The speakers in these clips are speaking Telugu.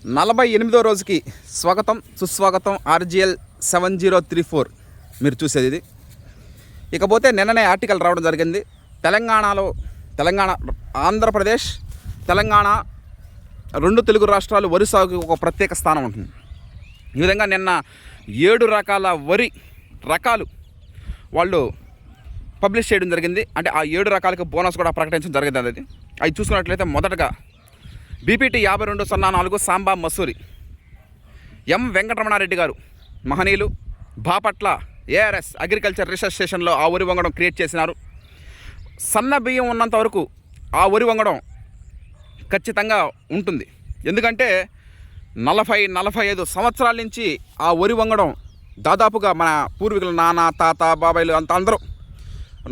48వ రోజుకి స్వాగతం సుస్వాగతం. RGL 7034 మీరు చూసేది ఇది. ఇకపోతే నిన్ననే ఆర్టికల్ రావడం జరిగింది. తెలంగాణ, ఆంధ్రప్రదేశ్, తెలంగాణ రెండు తెలుగు రాష్ట్రాలు వరి సాగుకి ఒక ప్రత్యేక స్థానం ఉంటుంది. ఈ విధంగా నిన్న 7 రకాల వరి రకాలు వాళ్ళు పబ్లిష్ చేయడం జరిగింది. అంటే ఆ 7 రకాలకు బోనస్ కూడా ప్రకటించడం జరిగింది. అది అవి చూసుకున్నట్లయితే మొదటగా BPT 5204 సాంబా మసూరి, ఎం వెంకటరమణారెడ్డి గారు మహనీయులు, బాపట్ల ARS అగ్రికల్చర్ రీసెర్చ్ స్టేషన్లో ఆ వరి వంగడం క్రియేట్ చేసినారు. సన్న బియ్యం ఉన్నంత వరకు ఆ వరి వంగడం ఖచ్చితంగా ఉంటుంది. ఎందుకంటే 40-45 సంవత్సరాల నుంచి ఆ వరి వంగడం దాదాపుగా మన పూర్వీకులు నాన్న, తాత, బాబాయిలు అంత అందరూ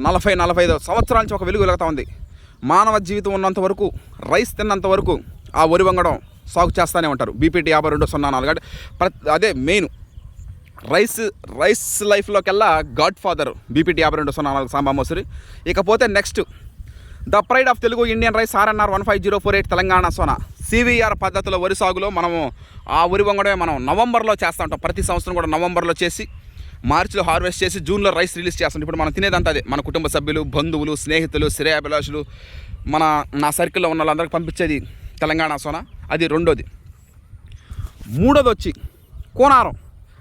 40-45 సంవత్సరాల నుంచి ఒక వెలుగు వెలుగుతూ ఉంది. మానవ జీవితం ఉన్నంత వరకు, రైస్ తిన్నంత వరకు ఆ వరి వంగడం సాగు చేస్తూనే ఉంటారు. BPT 5204 అంటే అదే మెయిన్ రైస్ లైఫ్లోకెల్లా godfather BPT 5204 Samba Masuri. ఇకపోతే next the pride of Telugu Indian rice RNR 15048 Telangana Sona CVR పద్ధతిలో వరి సాగులో మనము ఆ వరి వంగడమే మనం నవంబర్లో చేస్తూ ఉంటాం. ప్రతి సంవత్సరం కూడా నవంబర్లో చేసి మార్చిలో హార్వెస్ట్ చేసి జూన్లో రైస్ రిలీజ్ చేస్తాం. ఇప్పుడు మనం తినేదంతా అదే. మన కుటుంబ సభ్యులు, బంధువులు, స్నేహితులు, శ్రేయాభిలాషులు, నా సర్కిల్లో ఉన్న వాళ్ళందరికీ పంపించేది తెలంగాణ సోనా. అది రెండోది. మూడోది వచ్చి కోనారం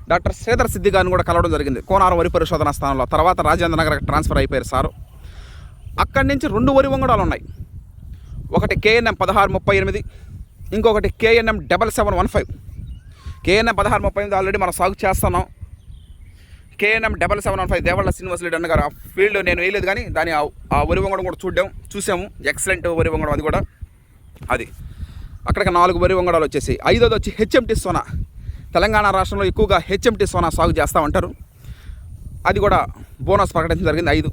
డాక్టర్ శ్రీధర్ సిద్ధి గారిని కూడా కలవడం జరిగింది. కోనారం వరి పరిశోధన స్థానంలో. తర్వాత రాజేంద్ర నగర్కి ట్రాన్స్ఫర్ అయిపోయారు సారు. అక్కడి నుంచి 2 వరి వంగడాలు ఉన్నాయి. ఒకటి KNM 1638, ఇంకొకటి KNM 7715. KNM 1638 ఆల్రెడీ మనం సాగు చేస్తున్నాం. KNM 7715 దేవళ్ళ శ్రీనివాసరెడ్డి అన్న గారు ఆ ఫీల్డ్ నేను వేయలేదు, కానీ దాని ఆ వరి వంగడం కూడా చూసాము. ఎక్సలెంట్ వరి వంగడం అది కూడా. అది అక్కడికి 4 వరి వంగడాలు వచ్చేసి. 5వది వచ్చి HMT సోనా. తెలంగాణ రాష్ట్రంలో ఎక్కువగా HMT సోనా సాగు చేస్తూ ఉంటారు. అది కూడా బోనస్ ప్రకటించడం జరిగింది 5.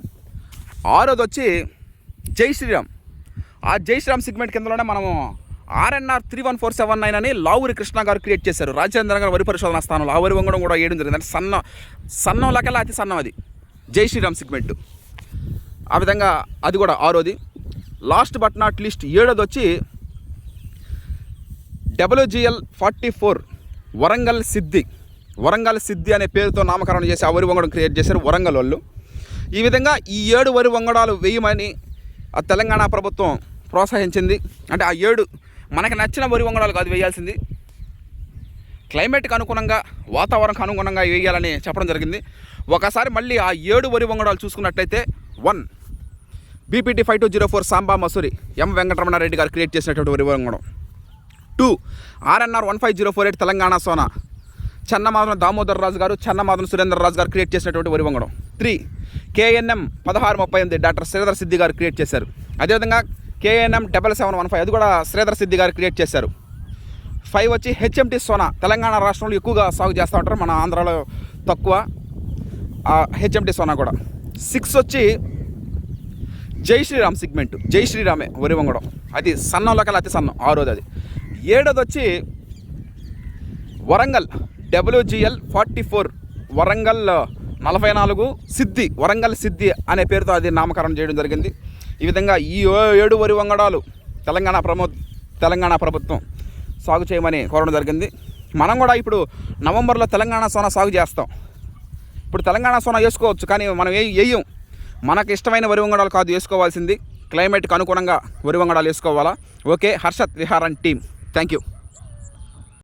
6వది వచ్చి జై శ్రీరామ్. ఆ జై శ్రీరామ్ సెగ్మెంట్ కిందలోనే మనము RNR 31479 అని లావురి కృష్ణ గారు క్రియేట్ చేశారు. రాజేంద్ర నగర్ వరి పరిశోధన స్థానంలో ఆ వరి వంగడం కూడా వేయడం జరిగింది. అంటే సన్నం లెక్కల అతి సన్నం అది జై శ్రీరామ్ సెగ్మెంట్. ఆ విధంగా అది కూడా 6వది. లాస్ట్ బట్ నాట్ లీస్ట్ 7వది వచ్చి WGL 44 వరంగల్ సిద్ధి అనే పేరుతో నామకరణం చేసి ఆ వరి వంగడం క్రియేట్ చేశారు వరంగల్ వాళ్ళు. ఈ విధంగా ఈ 7 వరి వంగడాలు వేయమని ఆ తెలంగాణ ప్రభుత్వం ప్రోత్సహించింది. అంటే ఆ 7 మనకు నచ్చిన వరి వంగడాలు కాదు వేయాల్సింది, క్లైమేట్కి అనుగుణంగా, వాతావరణకు అనుగుణంగా వేయాలని చెప్పడం జరిగింది. ఒకసారి మళ్ళీ ఆ 7 వరి వంగడాలు చూసుకున్నట్లయితే 1 BPT 5204 సాంబా మసూరి, ఎం వెంకటరమణారెడ్డి గారు క్రియేట్ చేసినటువంటి వరి వంగడం. 2 RNR 15048 తెలంగాణ సోనా చెన్నమాధవన్ దామోదర్ రాజు గారు, చెన్నమాధవన్ సురేంద్ర రాజు గారు క్రియేట్ చేసినటువంటి వరి వంగడం. 3 KNM 1638 డాక్టర్ శ్రీధర్ సిద్ధి గారు క్రియేట్ చేశారు. అదేవిధంగా KNM 7715 అది కూడా శ్రీధర్ సిద్ధి గారు క్రియేట్ చేశారు. 5 వచ్చి HMT సోనా. తెలంగాణ రాష్ట్రంలో ఎక్కువగా సాగు చేస్తూ ఉంటారు, మన ఆంధ్రాలో తక్కువ HMT సోనా కూడా. 6 వచ్చి జై శ్రీరామ్ సెగ్మెంట్, జై శ్రీరామే వరి వంగడం. అది సన్నంలో కల్లా అతి సన్నం 6వది అది. 7వది వచ్చి వరంగల్ WGL 44 వరంగల్ 44 సిద్ధి, వరంగల్ సిద్ధి అనే పేరుతో అది నామకరణం చేయడం జరిగింది. ఈ విధంగా ఈ 7 వరి వంగడాలు తెలంగాణ ప్రభుత్వం సాగు చేయమని కోరడం జరిగింది. మనం కూడా ఇప్పుడు నవంబర్లో తెలంగాణ సోనా సాగు చేస్తాం. ఇప్పుడు తెలంగాణ సోనా వేసుకోవచ్చు, కానీ మనం వేయం. మనకు ఇష్టమైన వరి వంగడాలు కాదు వేసుకోవాల్సింది, క్లైమేట్కి అనుగుణంగా వరి వంగడాలు వేసుకోవాలా. Okay, Harshat Viharan team, thank you.